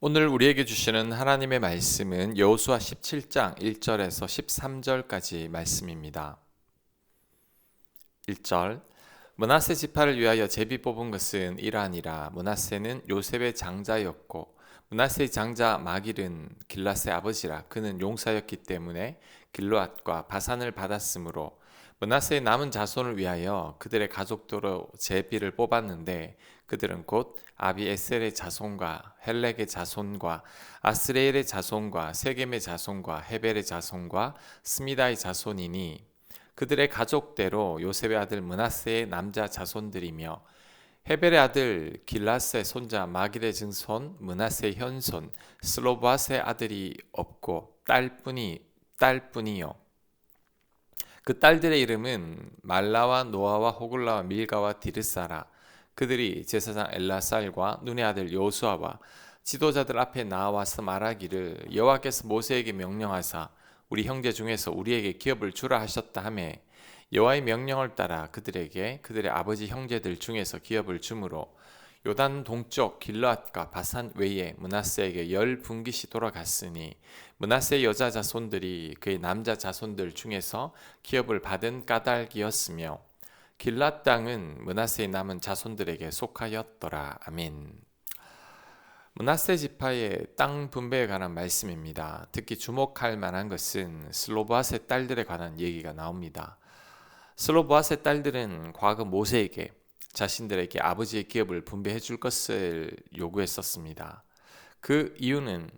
오늘 우리에게 주시는 하나님의 말씀은 여호수아 17장 1절에서 13절까지 말씀입니다. 1절 므낫세 지파를 위하여 제비 뽑은 것은 이러하니라. 므낫세는 요셉의 장자였고 므낫세의 장자 마길은 길앗의 아버지라. 그는 용사였기 때문에 길르앗과 바산을 받았으므로 므낫세의 남은 자손을 위하여 그들의 가족도로 제비를 뽑았는데 그들은 곧 아비에셀의 자손과 헬렉의 자손과 아스레엘의 자손과 세겜의 자손과 헤벨의 자손과 스미다의 자손이니 그들의 가족대로 요셉의 아들 므낫세의 남자 자손들이며 헤벨의 아들 길앗의 손자 마길의 증손 므낫세의 현손 슬로바스의 아들이 없고 딸뿐이요. 그 딸들의 이름은 말라와 노아와 호글라와 밀가와 디르사라. 그들이 제사장 엘라살과 눈의 아들 요수아와 지도자들 앞에 나와서 말하기를 여호와께서 모세에게 명령하사 우리 형제 중에서 우리에게 기업을 주라 하셨다 하며 여호와의 명령을 따라 그들에게 그들의 아버지 형제들 중에서 기업을 주므로 요단 동쪽 길르앗과 바산 외에 므낫세에게 10분깃이 돌아갔으니 므낫세의 여자 자손들이 그의 남자 자손들 중에서 기업을 받은 까닭이었으며 길앗 땅은 므낫세의 남은 자손들에게 속하였더라. 아멘. 므낫세 지파의 땅 분배에 관한 말씀입니다. 특히 주목할 만한 것은 슬로보앗의 딸들에 관한 얘기가 나옵니다. 슬로보앗의 딸들은 과거 모세에게 자신들에게 아버지의 기업을 분배해 줄 것을 요구했었습니다. 그 이유는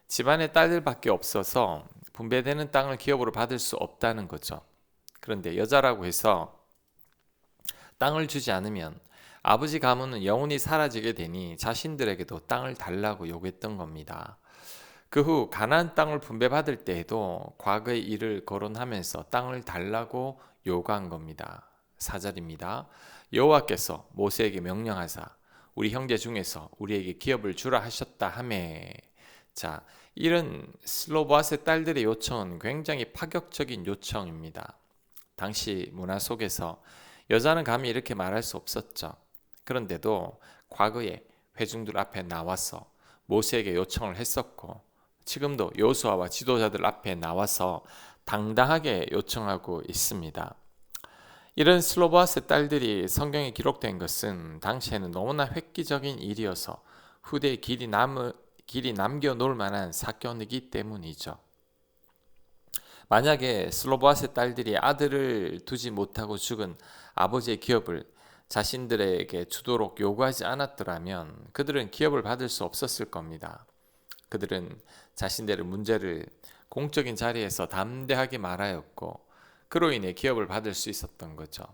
집안에 딸들밖에 없어서 분배되는 땅을 기업으로 받을 수 없다는 거죠. 그런데 여자라고 해서 땅을 주지 않으면 아버지 가문은 영원히 사라지게 되니 자신들에게도 땅을 달라고 요구했던 겁니다. 그 후 가나안 땅을 분배받을 때에도 과거의 일을 거론하면서 땅을 달라고 요구한 겁니다. 4절입니다. 여호와께서 모세에게 명령하사 우리 형제 중에서 우리에게 기업을 주라 하셨다 하매. 자, 이런 슬로보앗의 딸들의 요청은 굉장히 파격적인 요청입니다. 당시 문화 속에서 여자는 감히 이렇게 말할 수 없었죠. 그런데도 과거에 회중들 앞에 나와서 모세에게 요청을 했었고 지금도 여호수아와 지도자들 앞에 나와서 당당하게 요청하고 있습니다. 이런 슬로보앗의 딸들이 성경에 기록된 것은 당시에는 너무나 획기적인 일이어서 후대에 길이 남겨놓을 만한 사건이기 때문이죠. 만약에 슬로보앗의 딸들이 아들을 두지 못하고 죽은 아버지의 기업을 자신들에게 주도록 요구하지 않았더라면 그들은 기업을 받을 수 없었을 겁니다. 그들은 자신들의 문제를 공적인 자리에서 담대하게 말하였고 그로 인해 기업을 받을 수 있었던 거죠.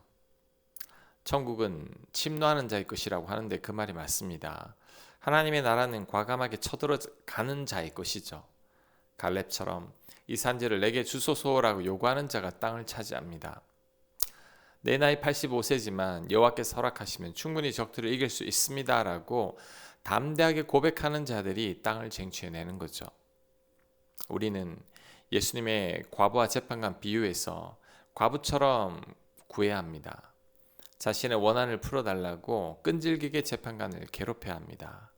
천국은 침노하는 자의 것이라고 하는데 그 말이 맞습니다. 하나님의 나라는 과감하게 쳐들어가는 자의 것이죠. 갈렙처럼 이 산지를 내게 주소서라고 요구하는 자가 땅을 차지합니다. 내 나이 85세지만 여호와께서 허락하시면 충분히 적들을 이길 수 있습니다라고 담대하게 고백하는 자들이 땅을 쟁취해내는 거죠. 우리는 예수님의 과부와 재판관 비유에서 과부처럼 구해야 합니다. 자신의 원한을 풀어달라고 끈질기게 재판관을 괴롭혀야 합니다.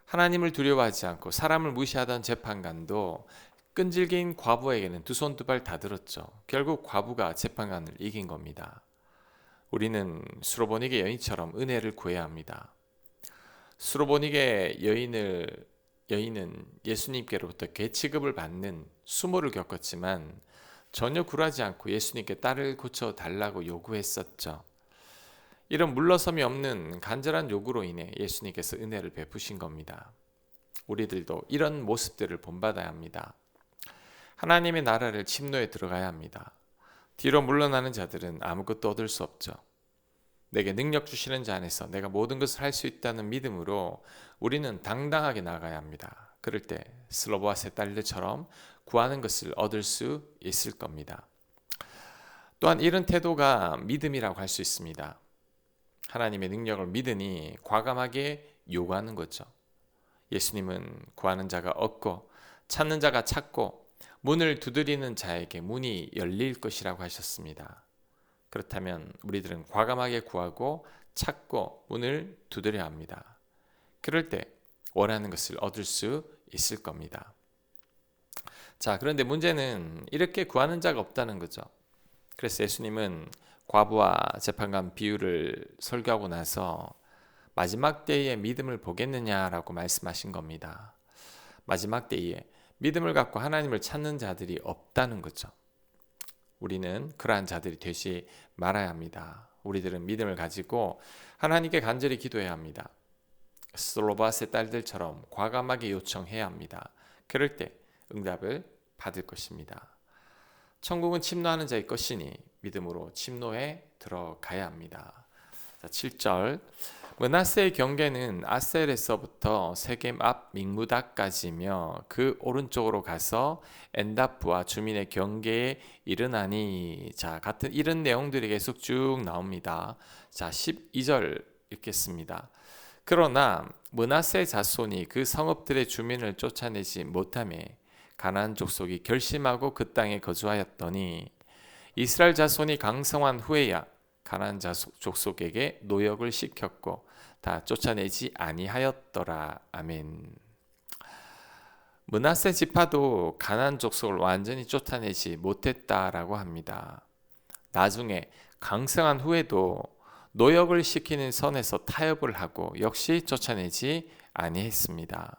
하나님을 두려워하지 않고 사람을 무시하던 재판관도 끈질긴 과부에게는 두 손 두 발 다 들었죠. 결국 과부가 재판관을 이긴 겁니다. 우리는 수로보닉의 여인처럼 은혜를 구해야 합니다. 수로보닉의 여인은 예수님께로부터 계취급을 받는 수모를 겪었지만 전혀 굴하지 않고 예수님께 딸을 고쳐달라고 요구했었죠. 이런 물러섬이 없는 간절한 요구로 인해 예수님께서 은혜를 베푸신 겁니다. 우리들도 이런 모습들을 본받아야 합니다. 하나님의 나라를 침노에 들어가야 합니다. 뒤로 물러나는 자들은 아무것도 얻을 수 없죠. 내게 능력 주시는 자 안에서 내가 모든 것을 할 수 있다는 믿음으로 우리는 당당하게 나가야 합니다. 그럴 때 슬로보앗의 딸들처럼 구하는 것을 얻을 수 있을 겁니다. 또한 이런 태도가 믿음이라고 할 수 있습니다. 하나님의 능력을 믿으니 과감하게 요구하는 거죠. 예수님은 구하는 자가 얻고 찾는 자가 찾고 문을 두드리는 자에게 문이 열릴 것이라고 하셨습니다. 그렇다면 우리들은 과감하게 구하고 찾고 문을 두드려야 합니다. 그럴 때 원하는 것을 얻을 수 있을 겁니다. 자, 그런데 문제는 이렇게 구하는 자가 없다는 거죠. 그래서 예수님은 과부와 재판관 비유를 설교하고 나서 마지막 때에 믿음을 보겠느냐라고 말씀하신 겁니다. 마지막 때에 믿음을 갖고 하나님을 찾는 자들이 없다는 거죠. 우리는 그러한 자들이 되지 말아야 합니다. 우리들은 믿음을 가지고 하나님께 간절히 기도해야 합니다. 슬로바스의 딸들처럼 과감하게 요청해야 합니다. 그럴 때 응답을 받을 것입니다. 천국은 침노하는 자의 것이니 믿음으로 침노에 들어가야 합니다. 자, 7절 므낫세의 경계는 아셀에서부터 세겜 앞 믹무다까지며 그 오른쪽으로 가서 엔다프와 주민의 경계에 이르나니. 자, 같은 이런 내용들이 계속 쭉 나옵니다. 자, 12절 읽겠습니다. 그러나 므낫세 자손이 그 성읍들의 주민을 쫓아내지 못하매 가나안 족속이 결심하고 그 땅에 거주하였더니 이스라엘 자손이 강성한 후에야 가나안 족속에게 노역을 시켰고 다 쫓아내지 아니하였더라. 아멘. 므낫세 지파도 가나안 족속을 완전히 쫓아내지 못했다라고 합니다. 나중에 강성한 후에도 노역을 시키는 선에서 타협을 하고 역시 쫓아내지 아니했습니다.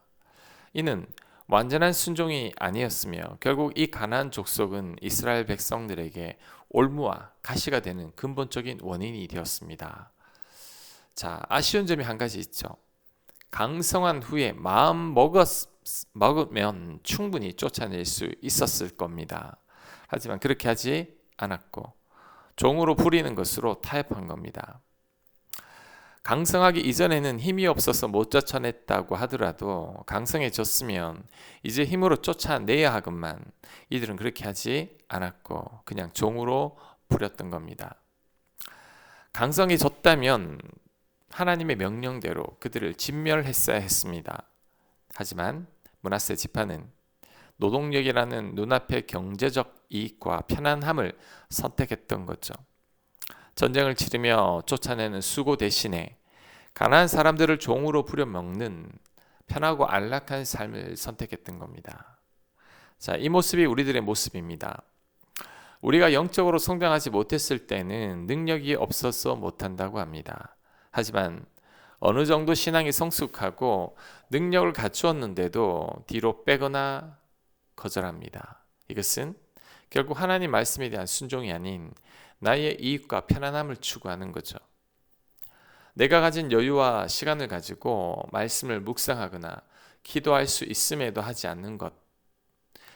이는 완전한 순종이 아니었으며 결국 이 가나안 족속은 이스라엘 백성들에게 올무와 가시가 되는 근본적인 원인이 되었습니다. 자, 아쉬운 점이 한 가지 있죠. 강성한 후에 마음 먹으면 충분히 쫓아낼 수 있었을 겁니다. 하지만 그렇게 하지 않았고 종으로 부리는 것으로 타협한 겁니다. 강성하기 이전에는 힘이 없어서 못 쫓아냈다고 하더라도 강성해졌으면 이제 힘으로 쫓아내야 하건만 이들은 그렇게 하지 않았고 그냥 종으로 부렸던 겁니다. 강성해졌다면 하나님의 명령대로 그들을 진멸했어야 했습니다. 하지만 므낫세 지파는 노동력이라는 눈앞의 경제적 이익과 편안함을 선택했던 거죠. 전쟁을 치르며 쫓아내는 수고 대신에 가나안 사람들을 종으로 부려먹는 편하고 안락한 삶을 선택했던 겁니다. 자, 이 모습이 우리들의 모습입니다. 우리가 영적으로 성장하지 못했을 때는 능력이 없어서 못한다고 합니다. 하지만 어느 정도 신앙이 성숙하고 능력을 갖추었는데도 뒤로 빼거나 거절합니다. 이것은 결국 하나님 말씀에 대한 순종이 아닌 나의 이익과 편안함을 추구하는 거죠. 내가 가진 여유와 시간을 가지고 말씀을 묵상하거나 기도할 수 있음에도 하지 않는 것,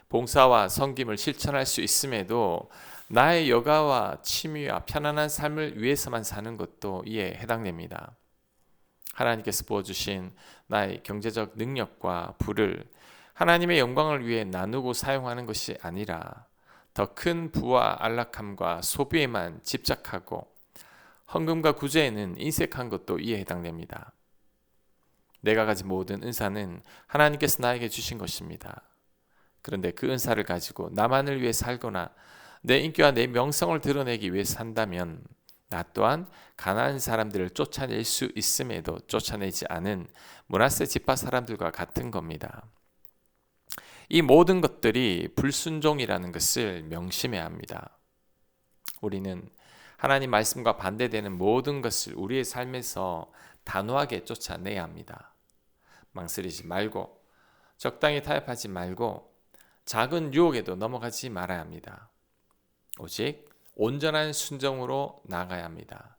봉사와 섬김을 실천할 수 있음에도 나의 여가와 취미와 편안한 삶을 위해서만 사는 것도 이에 해당됩니다. 하나님께서 부어주신 나의 경제적 능력과 부를 하나님의 영광을 위해 나누고 사용하는 것이 아니라 더 큰 부와 안락함과 소비에만 집착하고 헌금과 구제에는 인색한 것도 이에 해당됩니다. 내가 가진 모든 은사는 하나님께서 나에게 주신 것입니다. 그런데 그 은사를 가지고 나만을 위해 살거나 내 인기와 내 명성을 드러내기 위해 산다면 나 또한 가나안 사람들을 쫓아낼 수 있음에도 쫓아내지 않은 므낫세 지파 사람들과 같은 겁니다. 이 모든 것들이 불순종이라는 것을 명심해야 합니다. 우리는 하나님 말씀과 반대되는 모든 것을 우리의 삶에서 단호하게 쫓아내야 합니다. 망설이지 말고 적당히 타협하지 말고 작은 유혹에도 넘어가지 말아야 합니다. 오직 온전한 순종으로 나아가야 합니다.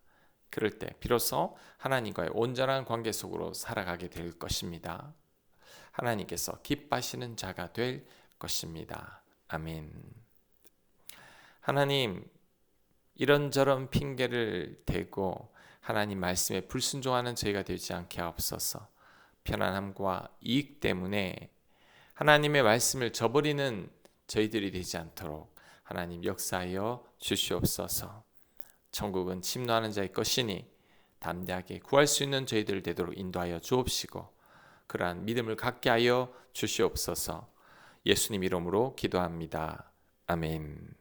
그럴 때 비로소 하나님과의 온전한 관계 속으로 살아가게 될 것입니다. 하나님께서 기뻐하시는 자가 될 것입니다. 아멘. 하나님, 이런저런 핑계를 대고 하나님 말씀에 불순종하는 저희가 되지 않게 하옵소서. 편안함과 이익 때문에 하나님의 말씀을 저버리는 저희들이 되지 않도록 하나님 역사하여 주시옵소서. 천국은 침노하는 자의 것이니 담대하게 구할 수 있는 저희들 되도록 인도하여 주옵시고 그러한 믿음을 갖게 하여 주시옵소서. 예수님 이름으로 기도합니다. 아멘.